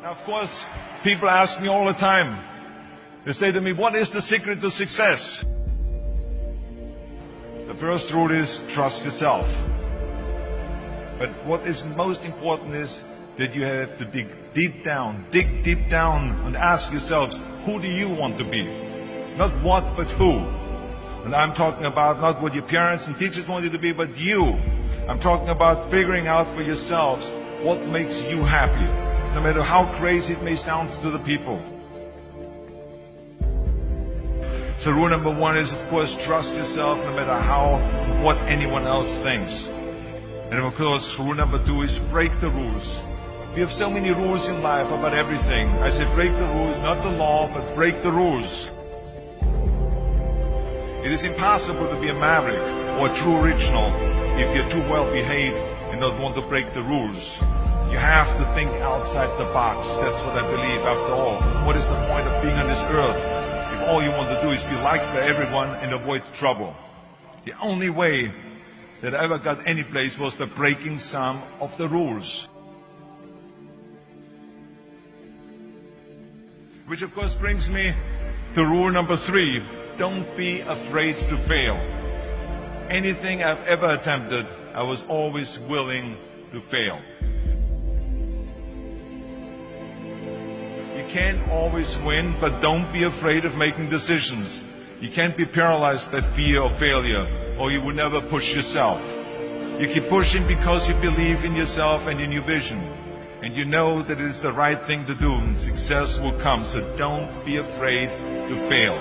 Now, of course, people ask me all the time, they say to me, what is the secret to success? The first rule is trust yourself. But what is most important is that you have to dig deep down and ask yourselves, who do you want to be? Not what, but who. And I'm talking about not what your parents and teachers want you to be, but you. I'm talking about figuring out for yourselves what makes you happy, no matter how crazy it may sound to the people. So rule number one is, of course, trust yourself no matter what anyone else thinks. And of course, rule number two is break the rules. We have so many rules in life about everything. I say break the rules, not the law, but break the rules. It is impossible to be a maverick or a true original if you're too well behaved and don't want to break the rules. You have to think outside the box. That's what I believe. After all, what is the point of being on this earth if all you want to do is be liked by everyone and avoid trouble? The only way that I ever got any place was by breaking some of the rules. Which of course brings me to rule number three. Don't be afraid to fail. Anything I've ever attempted, I was always willing to fail. You can't always win, but don't be afraid of making decisions. You can't be paralyzed by fear of failure, or you will never push yourself. You keep pushing because you believe in yourself and in your vision. And you know that it is the right thing to do, and success will come. So don't be afraid to fail.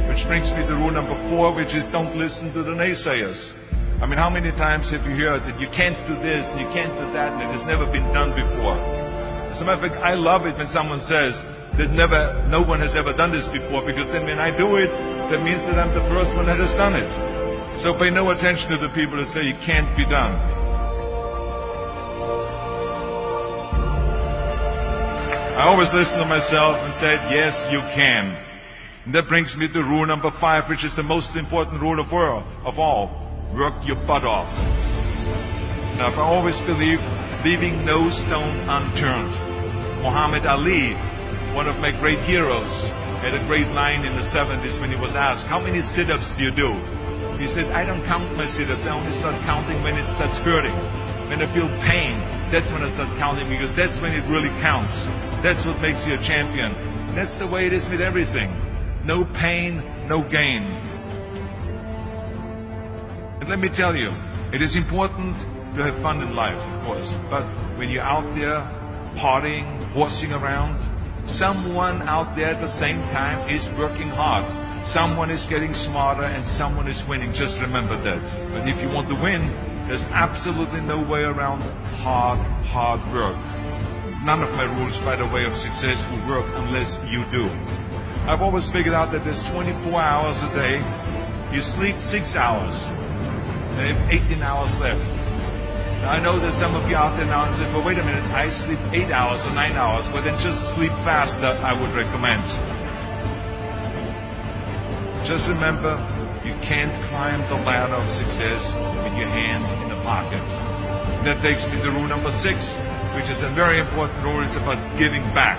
Which brings me to rule number four, which is don't listen to the naysayers. I mean, how many times have you heard that you can't do this and you can't do that and it has never been done before? As a matter of fact, I love it when someone says that no one has ever done this before, because then when I do it, that means that I'm the first one that has done it. So pay no attention to the people that say it can't be done. I always listen to myself and said, yes, you can. And that brings me to rule number five, which is the most important rule of all. Work your butt off. Now, I always believe leaving no stone unturned. Muhammad Ali, one of my great heroes, had a great line in the 70s when he was asked, how many sit-ups do you do? He said, I don't count my sit-ups. I only start counting when it starts hurting. When I feel pain, that's when I start counting, because that's when it really counts. That's what makes you a champion. And that's the way it is with everything. No pain, no gain. And let me tell you, it is important to have fun in life, of course. But when you're out there partying, horsing around, someone out there at the same time is working hard. Someone is getting smarter and someone is winning. Just remember that. But if you want to win, there's absolutely no way around hard work. None of my rules, by the way, of success will work unless you do. I've always figured out that there's 24 hours a day. You sleep 6 hours. And you have 18 hours left. Now, I know there's some of you out there now and says, well, wait a minute, I sleep 8 hours or 9 hours. Well, then just sleep faster, I would recommend. Just remember, you can't climb the ladder of success with your hands in the pocket. And that takes me to rule number 6, which is a very important rule. It's about giving back.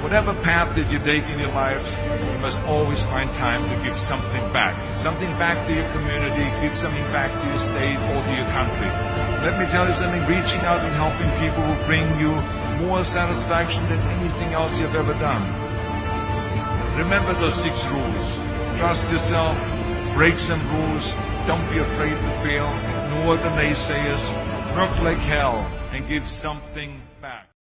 Whatever path that you take in your lives, you must always find time to give something back. Something back to your community, give something back to your state or to your country. Let me tell you something, reaching out and helping people will bring you more satisfaction than anything else you've ever done. Remember those 6 rules. Trust yourself, break some rules, don't be afraid to fail, ignore the naysayers, work like hell, and give something